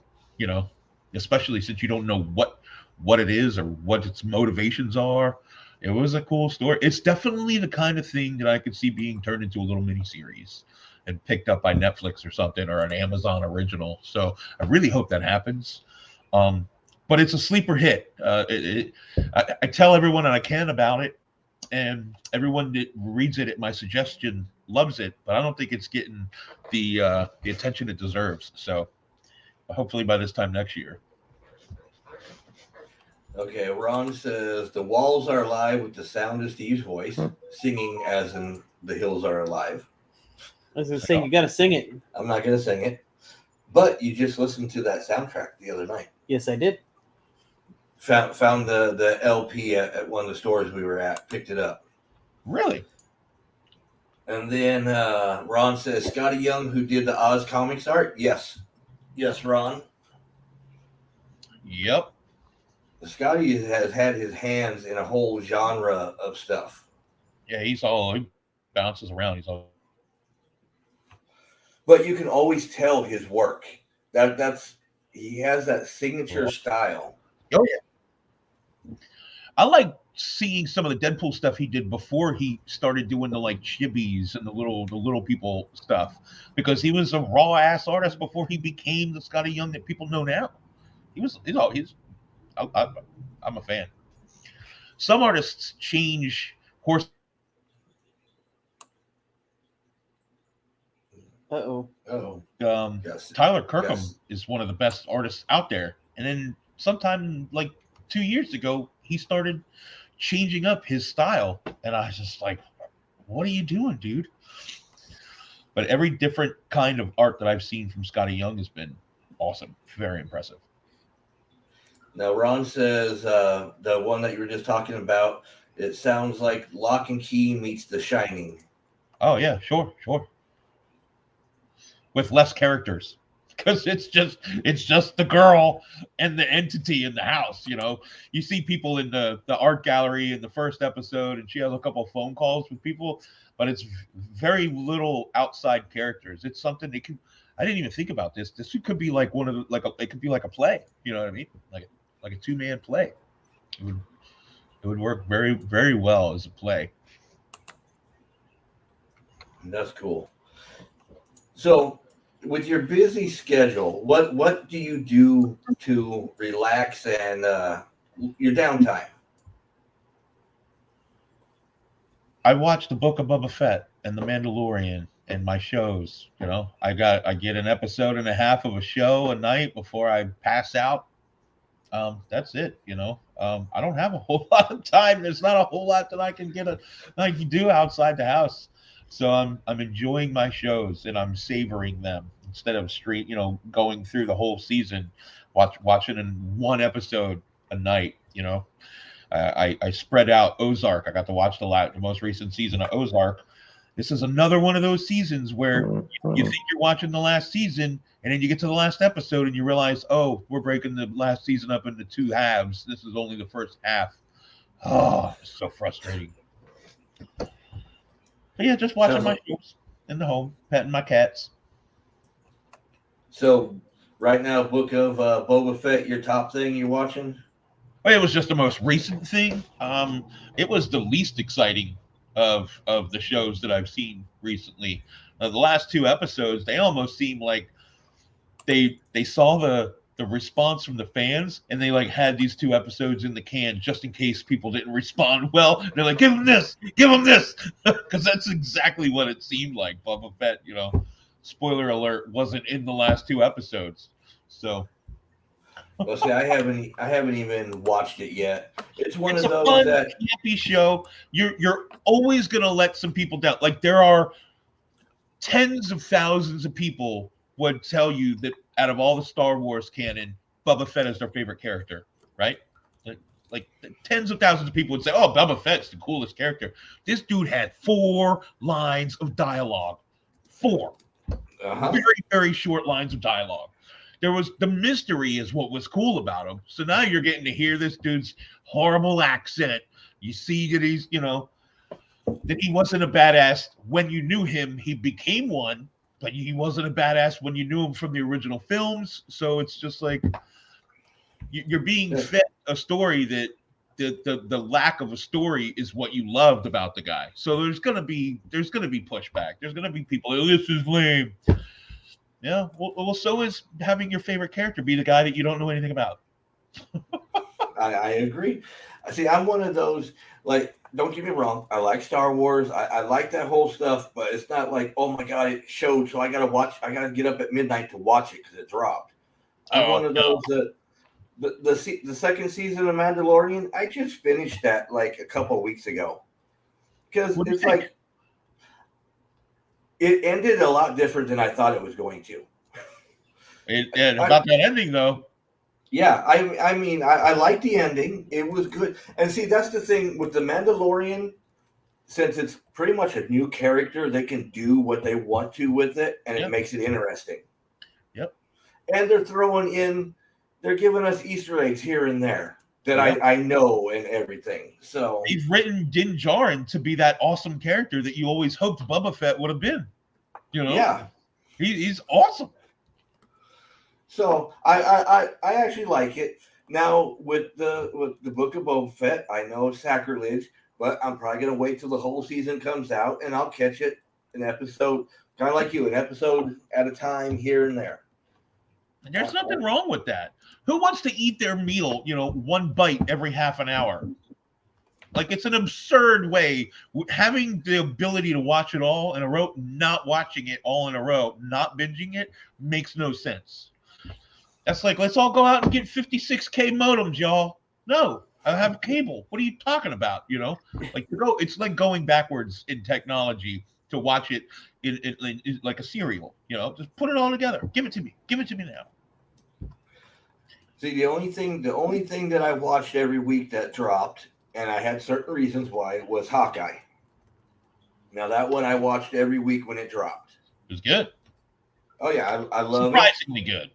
especially since you don't know what it is or what its motivations are. It was a cool story. It's definitely the kind of thing that I could see being turned into a little miniseries and picked up by Netflix or something, or an Amazon original. So I really hope that happens. But it's a sleeper hit. I tell everyone that I can about it, and everyone that reads it at my suggestion loves it, but I don't think it's getting the attention it deserves. So hopefully by this time next year. Okay, Ron says the walls are alive with the sound of Steve's voice, singing as in the hills are alive. I was going to say, you got to sing it. I'm not going to sing it, but you just listened to that soundtrack the other night. Yes, I did. Found the LP at one of the stores we were at, picked it up. Really? And then Ron says, Scotty Young, who did the Oz comics art? Yes, Ron. Yep. Scotty has had his hands in a whole genre of stuff. Yeah, he bounces around. But you can always tell his work. He has that signature style. Oh yeah. I like seeing some of the Deadpool stuff he did before he started doing the like chibis and the little people stuff, because he was a raw ass artist before he became the Scotty Young that people know now. I'm a fan. some artists change horse. Uh-oh. Oh, yes. Tyler Kirkham Yes. is one of the best artists out there. And then sometime like 2 years ago, he started changing up his style. And I was just like, what are you doing, dude? But every different kind of art that I've seen from Scotty Young has been awesome. Very impressive. Now, Ron says the one that you were just talking about, it sounds like Lock and Key meets The Shining. Oh, yeah, sure. With less characters. Because it's just the girl and the entity in the house, you know. You see people in the art gallery in the first episode, and she has a couple of phone calls with people, but it's very little outside characters. It's something they can. I didn't even think about this. This could be like one of the it could be like a play. You know what I mean? Like a 2-man play. It would work very, very well as a play. That's cool. So, with your busy schedule, what do you do to relax and your downtime? I watch the Book of Boba Fett and the Mandalorian and my shows. You know, I get an episode and a half of a show a night before I pass out. That's it. You know, I don't have a whole lot of time. There's not a whole lot that I can do outside the house. So I'm enjoying my shows and I'm savoring them instead of going through the whole season, watching in one episode a night. You know, I spread out Ozark. I got to watch the most recent season of Ozark. This is another one of those seasons where you think you're watching the last season, and then you get to the last episode and you realize, oh, we're breaking the last season up into 2 halves. This is only the first half. Oh, it's so frustrating. But yeah, just watching my shows in the home, petting my cats. So right now, Book of Boba Fett, your top thing you're watching? It was just the most recent thing. It was the least exciting of the shows that I've seen recently. The last 2 episodes, they almost seem like they saw the response from the fans, and they like had these 2 episodes in the can just in case people didn't respond well. They're like, give them this, because that's exactly what it seemed like. Boba Fett, you know, spoiler alert, wasn't in the last 2 episodes. So, well, see, I haven't even watched it yet. It's one it's of a those fun, that campy show. You're always gonna let some people down. Like there are tens of thousands of people would tell you that out of all the Star Wars canon, Boba Fett is their favorite character, right? Like tens of thousands of people would say, "Oh, Boba Fett's the coolest character." This dude had 4 lines of dialogue, 4 very, very short lines of dialogue. There was the mystery is what was cool about him. So now you're getting to hear this dude's horrible accent. You see that he's, you know, that he wasn't a badass when you knew him. He became one, but he wasn't a badass when you knew him from the original films. So it's just like you're being fed a story that the lack of a story is what you loved about the guy. So there's gonna be pushback. There's gonna be people, oh, this is lame. Yeah, well, so is having your favorite character be the guy that you don't know anything about. I agree. See, I'm one of those, like, don't get me wrong, I like Star Wars. I like that whole stuff, but it's not like, oh my God, it showed, so I got to get up at midnight to watch it because it dropped. I'm one of those that the second season of Mandalorian, I just finished that like a couple of weeks ago. Because it's like, it ended a lot different than I thought it was going to. And about that ending, though. Yeah, I mean, I like the ending. It was good. And see, that's the thing with The Mandalorian. Since it's pretty much a new character, they can do what they want to with it, and it makes it interesting. Yep. And they're giving us Easter eggs here and there that I know and everything. So they've written Din Djarin to be that awesome character that you always hoped Boba Fett would have been. You know? Yeah. He's awesome. So I actually like it. Now with the Book of Boba Fett, I know it's sacrilege, but I'm probably gonna wait till the whole season comes out and I'll catch it an episode, kind of like you, an episode at a time here and there. And there's nothing wrong with that. Who wants to eat their meal, 1 bite every half an hour? Like, it's an absurd way. Having the ability to watch it all in a row, not watching it all in a row, not binging it, makes no sense. That's like, let's all go out and get 56K modems, y'all. No, I have cable. What are you talking about? You know, like, it's like going backwards in technology to watch it in like a serial. You know, just put it all together. Give it to me. Give it to me now. See, the only thing that I watched every week that dropped, and I had certain reasons why, was Hawkeye. Now that one I watched every week when it dropped. It was good. Oh yeah, I love surprisingly good.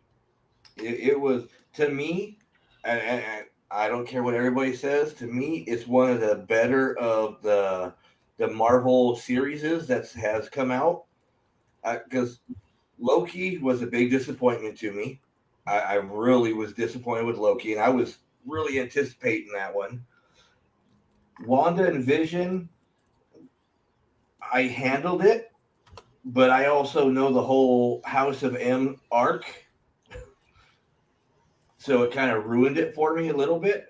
It was, to me, and I don't care what everybody says. To me, it's one of the better of the Marvel series that has come out. Because Loki was a big disappointment to me. I really was disappointed with Loki, and I was really anticipating that one. Wanda and Vision, I handled it, but I also know the whole House of M arc, so it kind of ruined it for me a little bit.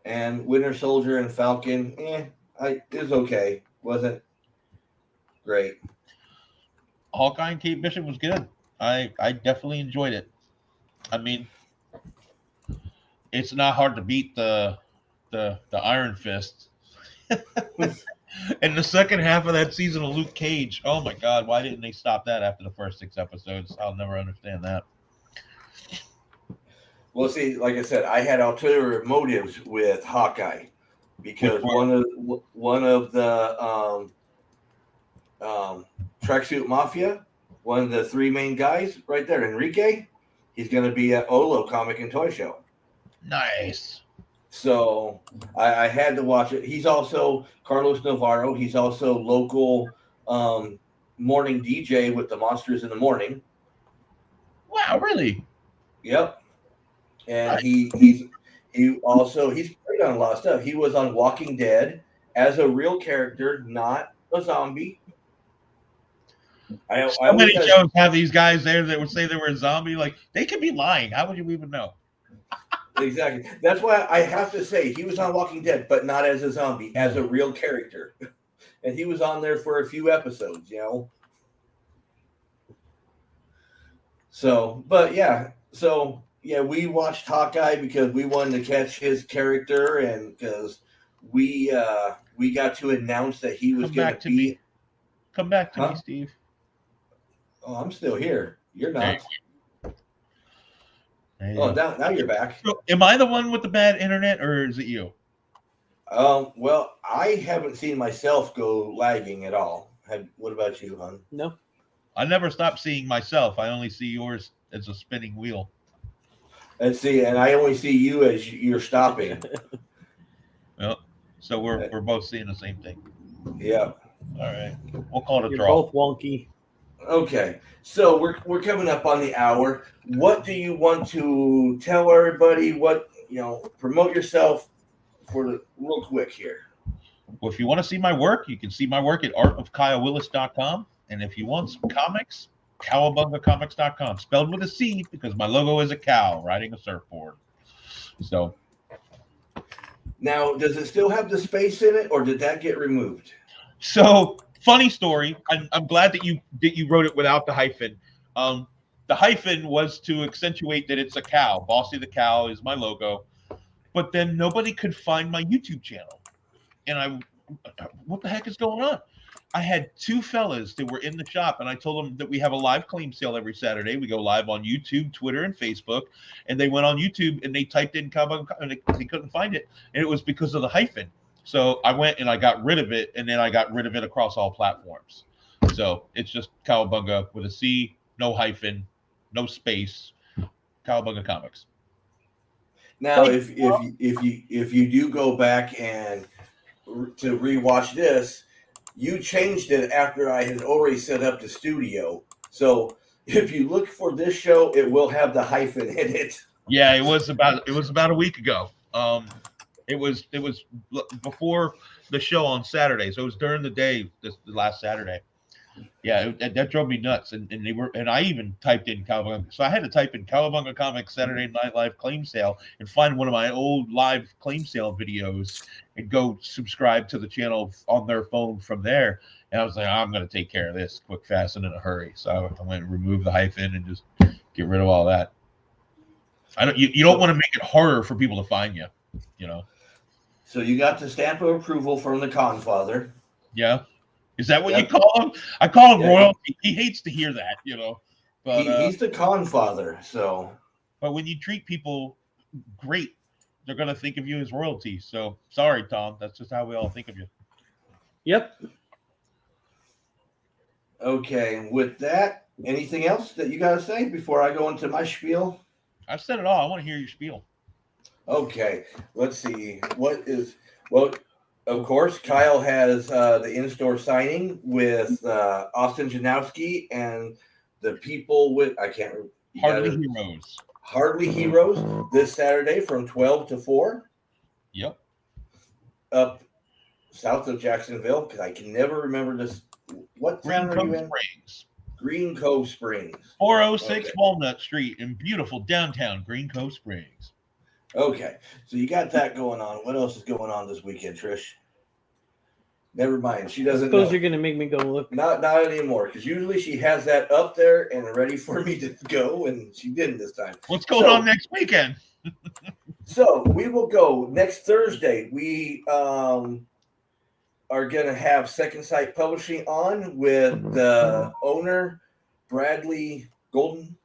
And Winter Soldier and Falcon, it was okay. Wasn't great. Hawkeye and Kate Bishop was good. I definitely enjoyed it. I mean, it's not hard to beat the Iron Fist. And the second half of that season of Luke Cage, oh my God, why didn't they stop that after the first 6 episodes? I'll never understand that. Well, see, like I said, I had ulterior motives with Hawkeye because one of the Tracksuit Mafia, one of the 3 main guys right there, Enrique, he's going to be at Olo Comic and Toy Show. Nice. So I had to watch it. He's also Carlos Navarro. He's also local morning DJ with the Monsters in the Morning. Wow, really? Yep. And nice. he's great on a lot of stuff. He was on Walking Dead as a real character, not a zombie. So many shows have these guys there that would say they were a zombie. Like, they could be lying. How would you even know? Exactly. That's why I have to say he was on Walking Dead, but not as a zombie, as a real character. And he was on there for a few episodes, you know. So, but yeah. So, yeah, we watched Hawkeye because we wanted to catch his character and because we got to announce that he was going to be. Come back to me, Steve. Oh, I'm still here. You're not. Oh, now you're back. So, am I the one with the bad internet, or is it you? Well, I haven't seen myself go lagging at all. What about you, hon? No. I never stop seeing myself. I only see yours as a spinning wheel. And I only see you as you're stopping. Well, so we're both seeing the same thing. Yeah. All right. We'll call it a You're draw. both wonky. Okay. So we're coming up on the hour. What do you want to tell everybody? What, promote yourself real quick here. Well, if you want to see my work, you can see my work at artofkyawillis.com. And if you want some comics, cowabungacomics.com. Spelled with a C because my logo is a cow riding a surfboard. So. Now, does it still have the space in it, or did that get removed? So, funny story. I'm glad that you wrote it without the hyphen. The hyphen was to accentuate that it's a cow. Bossy the Cow is my logo. But then nobody could find my YouTube channel. And what the heck is going on? I had 2 fellas that were in the shop, and I told them that we have a live claim sale every Saturday. We go live on YouTube, Twitter, and Facebook. And they went on YouTube, and they typed in Cowabunga, and they couldn't find it. And it was because of the hyphen. So I went and I got rid of it, and then I got rid of it across all platforms. So it's just Cowabunga with a C, no hyphen, no space, Cowabunga Comics. Now, if you do go back and to rewatch this, you changed it after I had already set up the studio. So if you look for this show, it will have the hyphen in it. Yeah, it was about a week ago. It was before the show on Saturday, so it was during the day this last Saturday. Yeah, that drove me nuts. And I even typed in Cowabunga. So I had to type in Cowabunga Comics Saturday Night Live claim sale and find one of my old live claim sale videos and go subscribe to the channel on their phone from there. And I was like, I'm going to take care of this quick, fast, and in a hurry. So I went and removed the hyphen and just get rid of all that. You don't want to make it harder for people to find you, you know. So you got the stamp of approval from the Confather. Yeah. Is that what you call him? I call him royalty. He hates to hear that, you know. But he's the Confather, so. But when you treat people great, they're going to think of you as royalty. So sorry, Tom. That's just how we all think of you. Yep. Okay. With that, anything else that you got to say before I go into my spiel? I've said it all. I want to hear your spiel. Okay. Let's see. Of course, Kyle has the InStore Signing with Austin Janowski and the people with, I can't remember. Hardly Heroes this Saturday from 12 to 4. Yep. Up south of Jacksonville, because I can never remember this. What town are you in? Springs. Green Cove Springs. 406 Walnut Street in beautiful downtown Green Cove Springs. Okay, so you got that going on. What else is going on this weekend, Trish? Never mind. She doesn't know. You're going to make me go look. Not anymore, because usually she has that up there and ready for me to go, and she didn't this time. What's going on next weekend? So we will go next Thursday. We are going to have Second Sight Publishing on with the owner, Bradley Golden,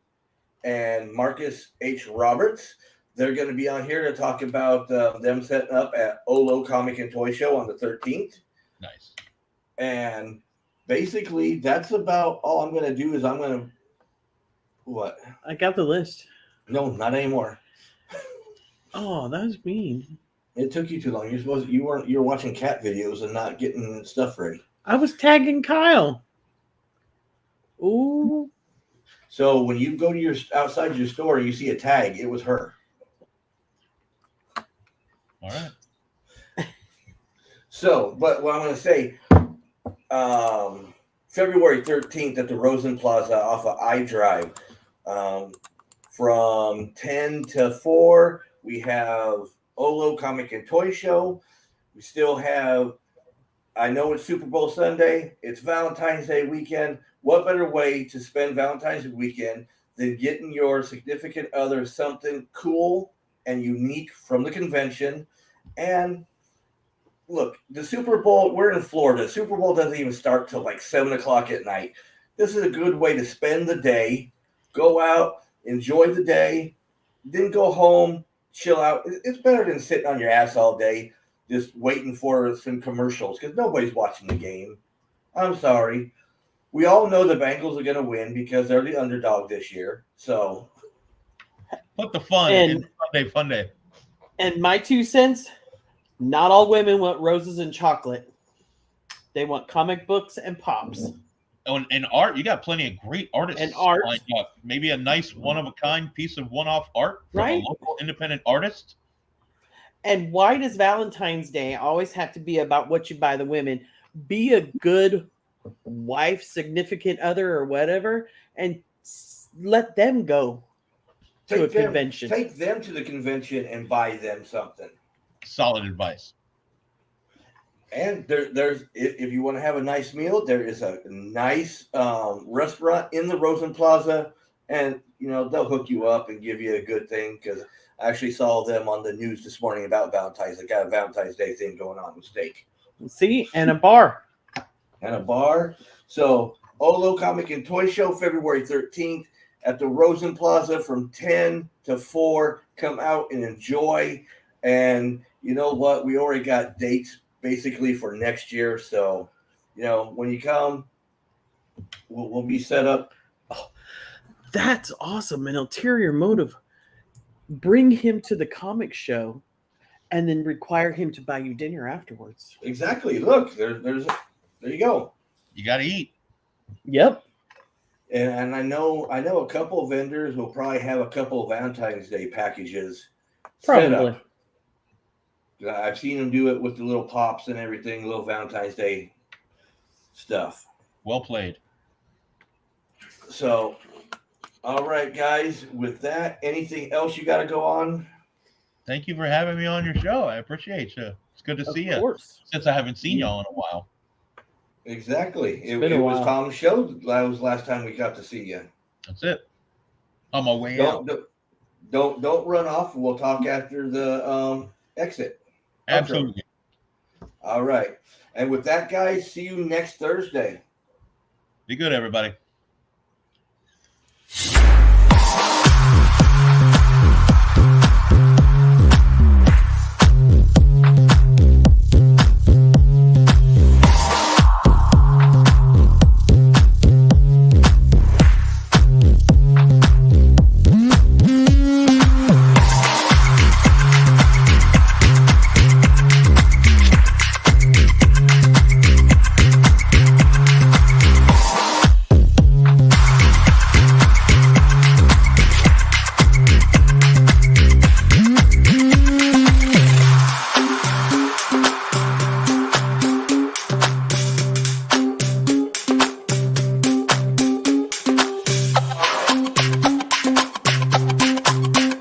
and Marcus H. Roberts. They're going to be on here to talk about them setting up at Olo Comic and Toy Show on the 13th. Nice. And basically, that's about all I'm going to do. Is I'm going to what? I got the list. No, not anymore. Oh, that was mean. It took you too long. You were watching cat videos and not getting stuff ready. I was tagging Kyle. Ooh. So when you go to outside your store and you see a tag, it was her. All right. So, but what I'm going to say, February 13th at the Rosen Plaza off of iDrive, from 10 to 4, we have Olo Comic and Toy Show. We still have, I know it's Super Bowl Sunday. It's Valentine's Day weekend. What better way to spend Valentine's weekend than getting your significant other something cool and unique from the convention? And look, the Super Bowl, we're in Florida. Super Bowl doesn't even start till like 7 o'clock at night. This is a good way to spend the day. Go out, enjoy the day, then go home, chill out. It's better than sitting on your ass all day just waiting for some commercials because nobody's watching the game. I'm sorry. We all know the Bengals are going to win because they're the underdog this year. So put the fun in Fun Day. And my 2 cents, not all women want roses and chocolate. They want comic books and pops. Oh, and art, you got plenty of great artists and art. lined up. Maybe a nice one-of-a-kind piece of one-off art from a local independent artist. And why does Valentine's Day always have to be about what you buy the women? Be a good wife, significant other, or whatever, and let them go to a convention. Take them to the convention and buy them something. Solid advice. And there's if you want to have a nice meal, there is a nice restaurant in the Rosen Plaza, and they'll hook you up and give you a good thing because I actually saw them on the news this morning about Valentine's. They got a Valentine's Day thing going on with steak. See, and a bar. So Olo Comic and Toy Show, February 13th at the Rosen Plaza from 10 to 4. Come out and enjoy. And you know what? We already got dates basically for next year. So, when you come, we'll be set up. Oh, that's awesome. An ulterior motive. Bring him to the comic show and then require him to buy you dinner afterwards. Exactly. Look, there you go. You got to eat. Yep. And I know a couple of vendors will probably have a couple of Valentine's Day packages. Probably. I've seen them do it with the little pops and everything, little Valentine's Day stuff. Well played. So, all right, guys. With that, anything else you got to go on? Thank you for having me on your show. I appreciate you. It's good to see you. course. Since I haven't seen y'all in a while. Exactly. It been a was while. Tom's show. That was last time we got to see you. That's it. On my way out. Don't run off. We'll talk after the exit. Absolutely. All right. And with that, guys, see you next Thursday. Be good, everybody.